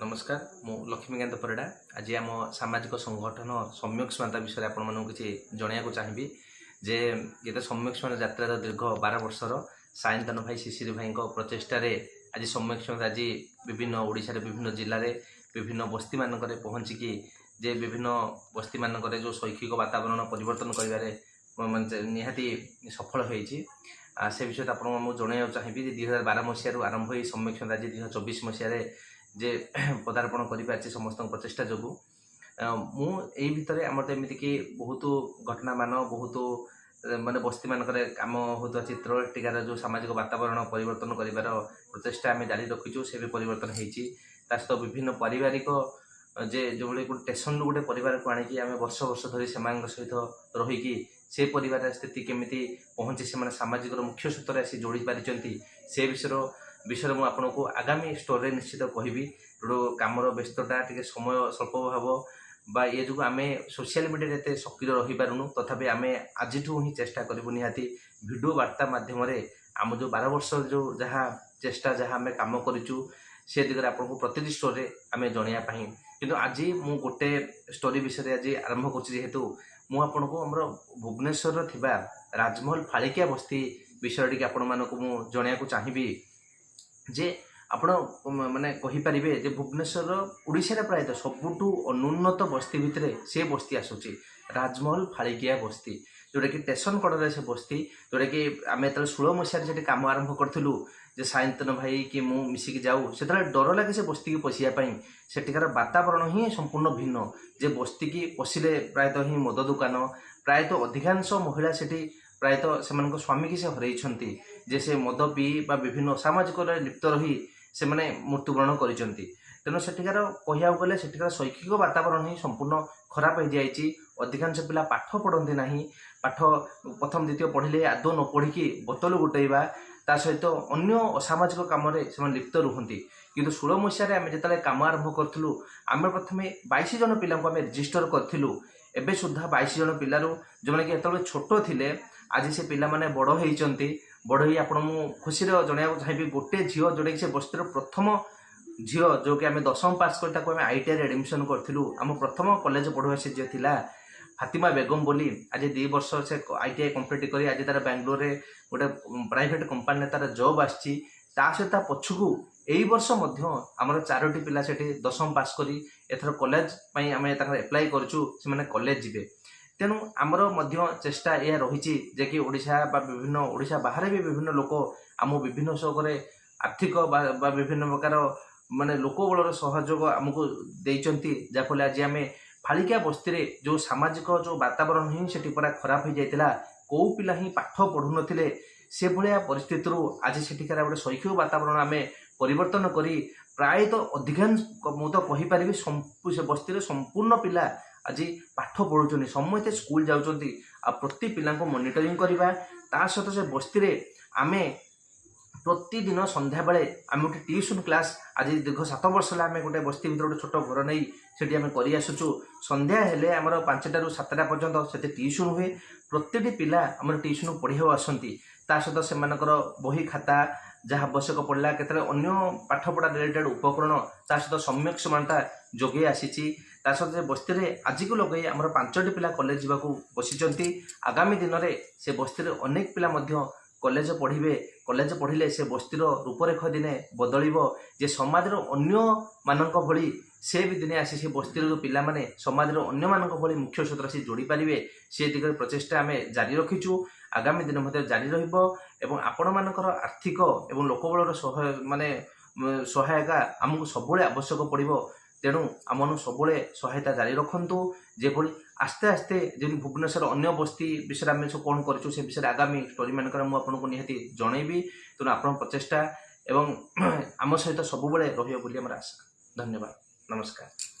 नमस्कार मु लक्ष्मीकांत परिडा आज आम सामाजिक संगठन सम्यक स्मानता विषय आपण मानक किसी जनवाक चाहिए जे ये सम्यक स्मान यात्रा दीर्घ 12 वर्षर सायंतन भाई शिशिर भाई प्रचेषार आज सम्यक स्मान आज विभिन्न ओडिशा रे विभिन्न जिले में विभिन्न बस्ती मानक पहुँचिकी जे विभिन्न बस्ती मानक जो शैक्षिक वातावरण परिवर्तन कर निहाती सफल होती से विषय आपको जनवाक चाहिए 2012 मसीह आरंभ हो सम्यक स्मान आज 2024 मसीह जे पदार्पण कर समस्त प्रचेषा जो मुझे भितर आम तो एमती कि बहुत घटना मान बहुत माने बस्ती मानक कम होता चित्र टीकार जो सामाजिक वातावरण परिवर्तन कर प्रचेषा आम जारी रखीचु से भी परिवर्तन होता विभिन्न पारिवारिक जे जो गोटे टेसन गोटे परिवार को आणिकी आम वर्ष वर्ष धरी से सहित रहीकि से परिवार स्थिति केमी पहुँची से सामाजिक मुख्य सूत्र आसी जोड़ी पारी से विषय मुझे आपको आगामी स्टोरी निश्चित कहबी जो कमर व्यस्तता टे समय स्वल्प भाव बा ये जो आम सोशल मीडिया एत सक्रिय रही पारूँ तथापि आम आज ही चेष्टा करूँ निहाती वीडियो वार्ता मध्यम आम जो 12 वर्ष जो जहाँ चेष्टा जहाँ आम कम करूँ से दिगरे आपको प्रति स्टोरी आम जनवाई किंतु आज मु गोटे स्टोरी विषय आज आरंभ करेतु मुझे आमर भुवनेश्वर थिबा राजमहल फालिकिया बस्ती विषय टी आपण मानक जनवाक चाहिए जे आपण माने कहि परिबे जे भुवनेश्वर ओडिशा प्रायतः सबुठू अनुन्नत बस्ती भितर से बस्ती आसुची राजमहल फालिकिया बस्ती जोटा कि स्टेशन कड़े से बस्ती जोटा कि आम जो 16 मसीह से कम आरंभ करूँ जे सायंतन भाई कि मु मिसिकी जाऊ से डर लगे से बस्ती की पशियापाई सेठिकार वातावरण ही संपूर्ण भिन्न जे बस्ती की पशिले प्रायतः ही मद दुकान प्रायतः अधिकांश महिला सेठी प्रायतः से स्वामी की से हरई जे से मद पी बा विभिन्न सामाजिक लिप्त रही से मृत्युवरण कर तेणु सेठिकार कहया गले सेठिकार शैक्षिक वातावरण ही संपूर्ण खराब हो जाए अधिकांश पिला पाठ पढ़ती ना पाठ प्रथम द्वितीय पढ़िले आदौ न पढ़ी बोतल गुटेबा ता सहित अन्य असामाजिक कम से लिप्त रुहति किंतु 16 मसीह आम जो कम आरंभ करूँ आम प्रथम 22 जन पिला रेजिस्टर करूँ एवं सुधा 22 जन पिलू जो मैंने कि छोट थे आज से पिला माने बड़ होती बड़ ही आप खुशी जनवाक चाहिए गोटे झील जोटा कि से बस्तीर प्रथम झील जो कि आम 10वीं पास कर ITI एडमिशन करूँ आम प्रथम कॉलेज पढ़वा से झील थी फातिमा बेगम बोली आज 2 वर्ष से ITI कम्प्लीट कर आज तार बेंगलोर में गोटे प्राइवेट कंपनी तार जॉब आसी सहित पछकू यही वर्ष आमर 4टी पिला से 10वीं पास कर एथर कॉलेज आम एप्लाई करें कॉलेज जीवे तेणु आमर चेष्टा यह रही जे कि ओडिशा बा विभिन्न ओडिशा बाहर भी विभिन्न लोक आम विभिन्न शोक आर्थिक बा विभिन्न प्रकार माने लोकबल सहयोग आमको देइचंती जाफल आज आम फालिकिया बस्ती रे जो सामाजिक जो वातावरण ही सेठी पूरा खराब हो जाइतिला को पिला ही पाठ पढ़ु नथिले से भलिया परिस्थिति आज सेठिकार गोटे शैक्षिक वातावरण आम परिवर्तन करी प्रायतः अधिकांश मु तो कहि परिबी से बस्ती रे संपूर्ण पिला आज पाठ पढ़ुचंती समस्ते स्कूल जाउचंती आ प्रति पिला को मॉनिटरिंग करबा ता सहित से बस्ती रे आमे प्रतिदिन संध्या बेले आम गोटे ट्यूशन क्लास आज दीर्घ 7 वर्ष आम गोटे बस्ती भर गोटे छोट घर नहीं से आम करसुचु संध्या हेले आमर 5टा ରୁ 7ଟା पर्यंत से ट्यूशन हुए प्रति पिला आम ट्यूशन पढ़ा आसती सहित से बही खाता जहाँ आवश्यक पड़ा केतरे अन्य पाठपढ़ा रिलेटेड उपकरण सहित सम्यक समानता जोगे आसी सहित बस्ती में आज को लगे आम 5टी पिला कॉलेज जावाक बसी आगामी दिन में से बस्ती में अनेक पिला कॉलेज पढ़े कॉलेज पढ़िले से बस्तीर रूपरेख दिने बदल जे समाज अन्य मानक भली से भी दिने आसी से बस्तीर जो पिला माने समाज अन्य मानक भली मुख्य सूत्र से जोड़ी पारिबे से दिगरे प्रचेष्टा आम जारी रखीचु आगामी दिन मध्य जारी रहिबो एवं आपण मानकर आर्थिक एवं लोकबलर माने सहायता आमको सबुले आवश्यक पड़िबो तेणु आम सबुले सहायता जारी रखु जेभली आस्ते आस्ते जमी भुवनेश्वर अन्य बस्ती विषय आम सब कौन करूँ से विषय आगामी स्टोरी मानक मुझे निहाती जनइबी तेणु आप प्रचेषा एवं आम सहित सबुबले रहिबो बोली आमर आशा। धन्यवाद। नमस्कार।